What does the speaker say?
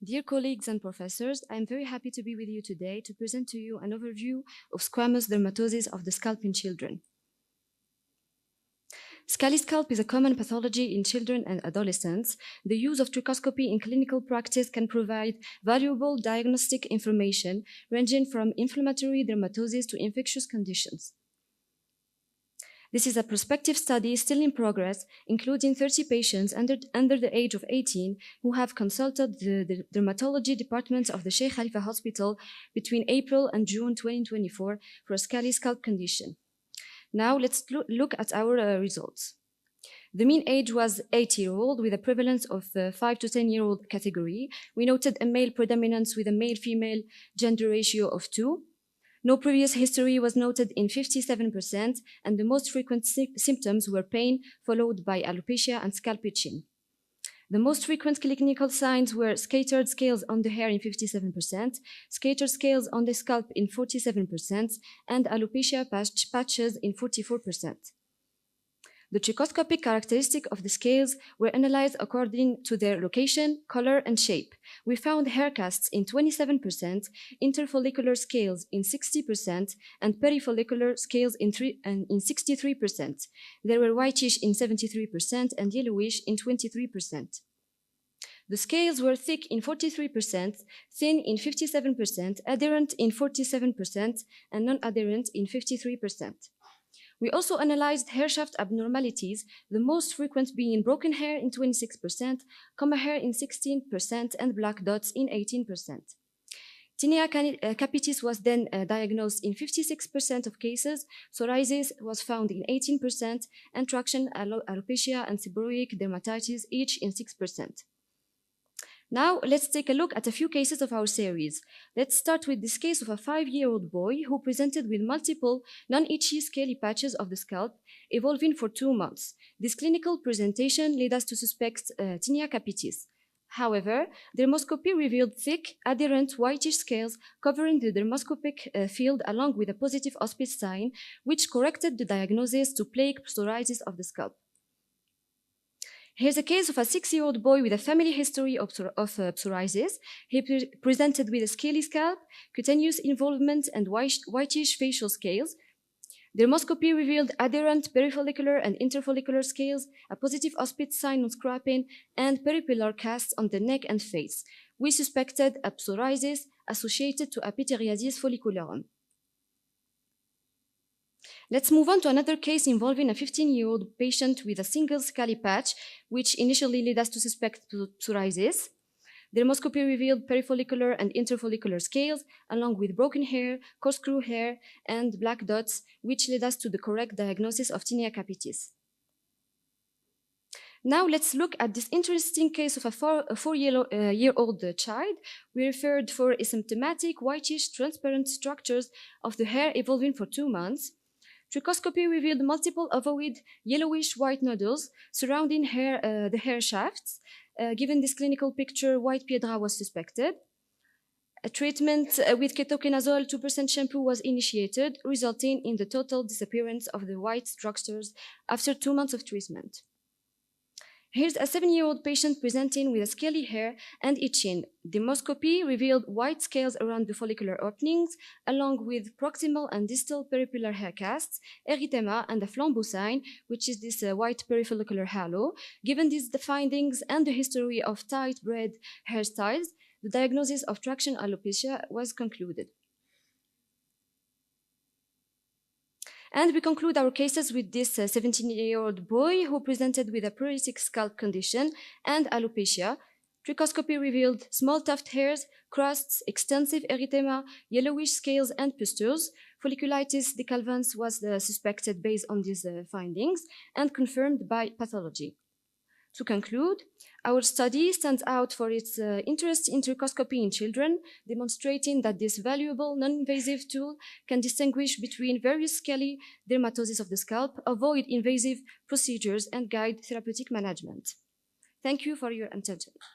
Dear colleagues and professors, I am very happy to be with you today to present to you an overview of squamous dermatosis of the scalp in children. Scaly scalp is a common pathology in children and adolescents. The use of trichoscopy in clinical practice can provide valuable diagnostic information ranging from inflammatory dermatosis to infectious conditions. This is a prospective study still in progress, including 30 patients under the age of 18 who have consulted the dermatology department of the Sheikh Khalifa Hospital between April and June 2024 for a scaly scalp condition. Now let's look at our results. The mean age was 8-year-old with a prevalence of 5 to 10-year-old category. We noted a male predominance with a male-female gender ratio of 2. No previous history was noted in 57%, and the most frequent symptoms were pain, followed by alopecia and scalp itching. The most frequent clinical signs were scattered scales on the hair in 57%, scattered scales on the scalp in 47%, and alopecia patches in 44%. The trichoscopic characteristics of the scales were analyzed according to their location, color, and shape. We found hair casts in 27%, interfollicular scales in 60%, and perifollicular scales in 63%. There were whitish in 73% and yellowish in 23%. The scales were thick in 43%, thin in 57%, adherent in 47%, and non-adherent in 53%. We also analyzed hair shaft abnormalities, the most frequent being broken hair in 26%, comma hair in 16%, and black dots in 18%. Tinea capitis was then diagnosed in 56% of cases, psoriasis was found in 18%, and traction, alopecia, and seborrheic dermatitis each in 6%. Now, let's take a look at a few cases of our series. Let's start with this case of a 5-year-old boy who presented with multiple non-itchy scaly patches of the scalp, evolving for 2 months. This clinical presentation led us to suspect tinea capitis. However, dermoscopy revealed thick, adherent, whitish scales covering the dermoscopic field along with a positive auspice sign, which corrected the diagnosis to plaque psoriasis of the scalp. Here's a case of a 6-year-old boy with a family history of psoriasis. He presented with a scaly scalp, cutaneous involvement, and whitish facial scales. Dermoscopy revealed adherent perifollicular and interfollicular scales, a positive auspice sign on scraping, and peripillar casts on the neck and face. We suspected a psoriasis associated to a pityriasis follicularum. Let's move on to another case involving a 15-year-old patient with a single scaly patch, which initially led us to suspect psoriasis. Dermoscopy revealed perifollicular and interfollicular scales, along with broken hair, corkscrew hair, and black dots, which led us to the correct diagnosis of tinea capitis. Now let's look at this interesting case of a 4-year-old child. We referred for asymptomatic, whitish, transparent structures of the hair evolving for 2 months. Trichoscopy revealed multiple ovoid yellowish-white nodules surrounding the hair shafts. Given this clinical picture, white piedra was suspected. A treatment with ketoconazole 2% shampoo was initiated, resulting in the total disappearance of the white structures after 2 months of treatment. Here's a 7-year-old patient presenting with a scaly hair and itching. Dermoscopy revealed white scales around the follicular openings, along with proximal and distal peripillar hair casts, erythema, and a flambeau sign, which is this white perifollicular halo. Given these findings and the history of tight braid hairstyles, the diagnosis of traction alopecia was concluded. And we conclude our cases with this 17-year-old boy who presented with a pruritic scalp condition and alopecia. Trichoscopy revealed small tuft hairs, crusts, extensive erythema, yellowish scales, and pustules. Folliculitis decalvans was suspected based on these findings and confirmed by pathology. To conclude, our study stands out for its interest in trichoscopy in children, demonstrating that this valuable non-invasive tool can distinguish between various scaly dermatosis of the scalp, avoid invasive procedures, and guide therapeutic management. Thank you for your attention.